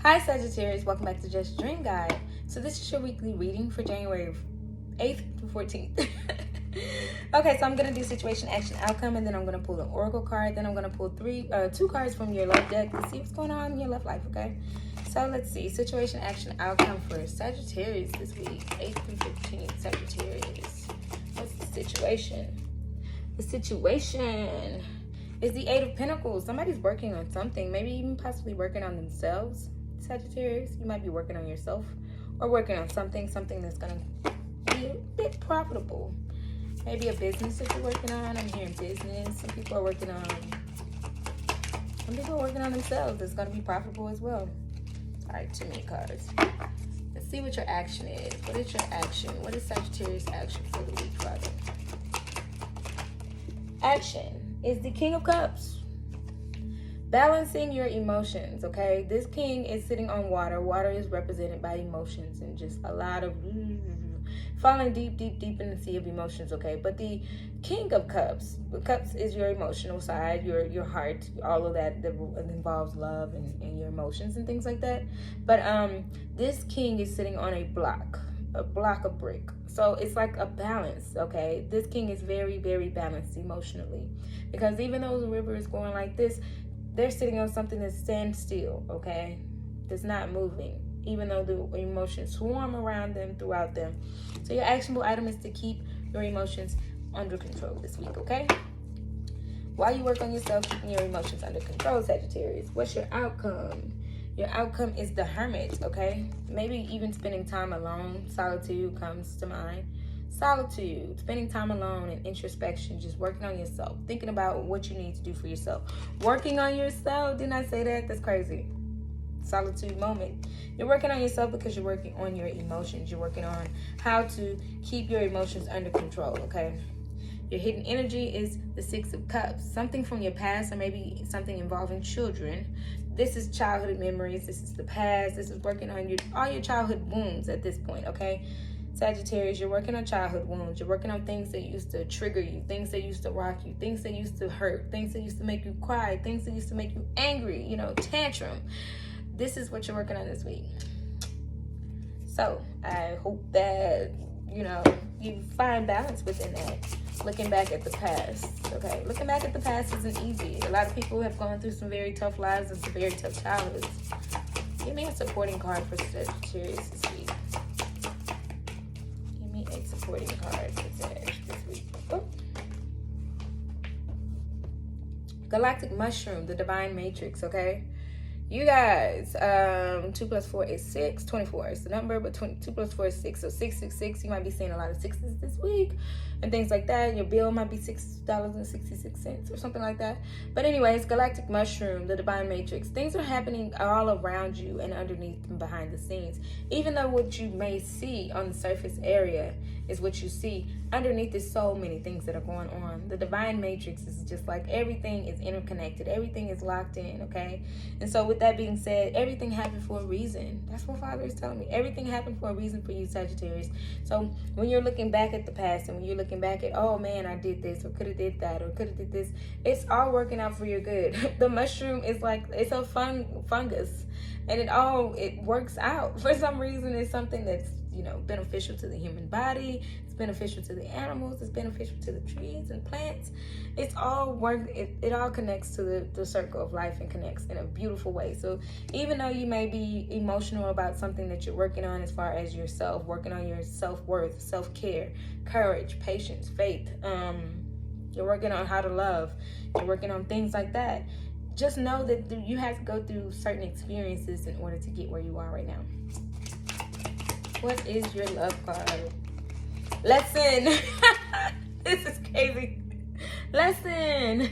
Hi Sagittarius, welcome back to Just Dream Guide. So this is your weekly reading for January 8th to 14th. Okay, so I'm going to do situation, action, outcome, and then I'm going to pull an oracle card. Then I'm going to pull two cards from your love deck to see what's going on in your love life, okay? So let's see, situation, action, outcome for Sagittarius this week, 8th through 15th, Sagittarius. What's the situation? The situation is the Eight of Pentacles. Somebody's working on something, maybe even possibly working on themselves. Sagittarius, you might be working on yourself or working on something that's going to be a bit profitable. Maybe a business that you're working on. I'm hearing business. Some people are working on themselves. It's going to be profitable as well. All right, too many cards. Let's see what your action is. What is your action? What is Sagittarius' action for the week, Father? Action is the King of Cups. Balancing your emotions, okay? This king is sitting on water. Water is represented by emotions and just a lot of falling deep in the sea of emotions, okay? But the King of Cups is your emotional side, your heart, all of that involves love and your emotions and things like that. But this king is sitting on a block of brick. So it's like a balance, okay? This king is very, very balanced emotionally. Because even though the river is going like this, they're sitting on something that stands still, okay? That's not moving, even though the emotions swarm around them, throughout them. So your actionable item is to keep your emotions under control this week, okay? While you work on yourself, keeping your emotions under control, Sagittarius. What's your outcome? Your outcome is the Hermit, okay? Maybe even spending time alone. Solitude comes to mind. Solitude, spending time alone and introspection, just working on yourself, thinking about what you need to do for yourself. Working on yourself, didn't I say that? That's crazy. Solitude moment. You're working on yourself because you're working on your emotions. You're working on how to keep your emotions under control, okay? Your hidden energy is the Six of Cups. Something from your past or maybe something involving children. This is childhood memories. This is the past. This is working on all your childhood wounds at this point, okay? Sagittarius, you're working on childhood wounds. You're working on things that used to trigger you, things that used to rock you, things that used to hurt, things that used to make you cry, things that used to make you angry, tantrum. This is what you're working on this week. So I hope that, you find balance within that. Looking back at the past, okay? Looking back at the past isn't easy. A lot of people have gone through some very tough lives and some very tough childhoods. Give me a supporting card for Sagittarius this week. A supporting card for Sag this week. Oh. Galactic Mushroom, the Divine Matrix, okay? You guys, 2 plus 4 is 6. 24 is the number, but 2 plus 4 is 6. So 666, you might be seeing a lot of sixes this week and things like that. Your bill might be $6.66 or something like that. But anyways, Galactic Mushroom, the Divine Matrix. Things are happening all around you and underneath and behind the scenes. Even though what you may see on the surface area is what you see, underneath there's so many things that are going on. The Divine Matrix is just like everything is interconnected. Everything is locked in, okay? And so with that being said, everything happened for a reason. That's what Father is telling me. Everything happened for a reason for you, Sagittarius. So when you're looking back at the past and when you're looking back at, oh man, I did this or could have did that or could have did this, it's all working out for your good. The mushroom is like, it's a fungus and it works out. For some reason, it's something that's, beneficial to the human body. It's beneficial to the animals. It's beneficial to the trees and plants. It's all it all connects to the circle of life and connects in a beautiful way. So even though you may be emotional about something that you're working on as far as yourself, working on your self-worth, self-care, courage, patience, faith, you're working on how to love, you're working on things like that, just know that you have to go through certain experiences in order to get where you are right now. What is your love card? Lesson. This is crazy. Lesson.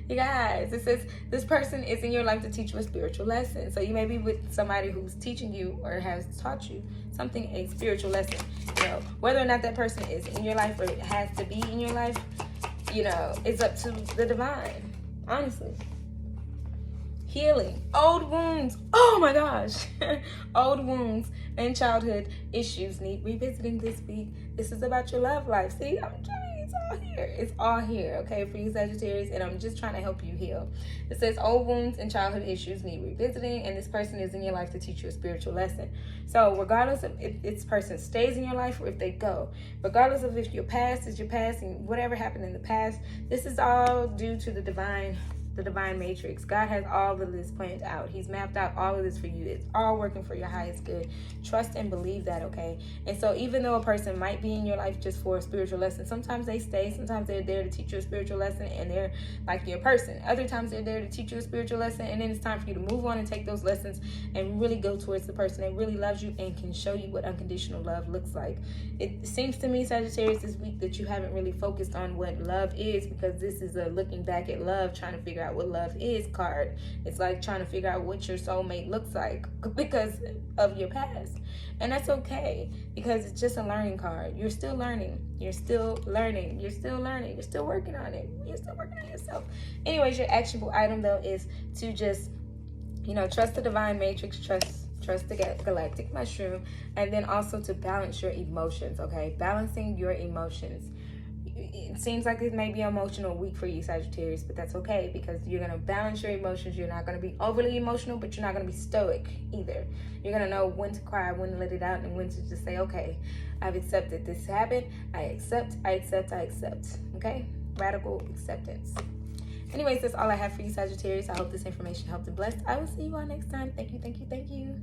You guys, it says this person is in your life to teach you a spiritual lesson. So you may be with somebody who's teaching you or has taught you something, a spiritual lesson. Whether or not that person is in your life or has to be in your life, it's up to the divine, honestly. Healing old wounds. Oh my gosh. Old wounds and childhood issues need revisiting this week. This is about your love life. See, I'm trying It's all here. It's all here, okay, for you Sagittarius, and I'm just trying to help you heal. It says old wounds and childhood issues need revisiting, and this person is in your life to teach you a spiritual lesson. So regardless of if this person stays in your life or if they go, regardless of if your past is your past and whatever happened in the past, this is all due to the divine matrix. God has all of this planned out. He's mapped out all of this for you. It's all working for your highest good. Trust and believe that, okay? And so even though a person might be in your life just for a spiritual lesson, sometimes they stay, sometimes they're there to teach you a spiritual lesson and they're like your person. Other times they're there to teach you a spiritual lesson, and then it's time for you to move on and take those lessons and really go towards the person that really loves you and can show you what unconditional love looks like. It seems to me, Sagittarius, this week that you haven't really focused on what love is, because this is a looking back at love, trying to figure out what love is card. It's like trying to figure out what your soulmate looks like because of your past. And that's okay, because it's just a learning card. You're still learning. You're still learning. You're still learning. You're still working on it. You're still working on yourself. Anyways, your actionable item though is to just, trust the divine matrix, trust the galactic mushroom, and then also to balance your emotions, okay? Balancing your emotions. It seems like it may be an emotional week for you, Sagittarius, but that's okay, because you're going to balance your emotions. You're not going to be overly emotional, but you're not going to be stoic either. You're going to know when to cry, when to let it out, and when to just say, okay, I've accepted this happened. I accept. Okay? Radical acceptance. Anyways, that's all I have for you, Sagittarius. I hope this information helped and blessed. I will see you all next time. Thank you.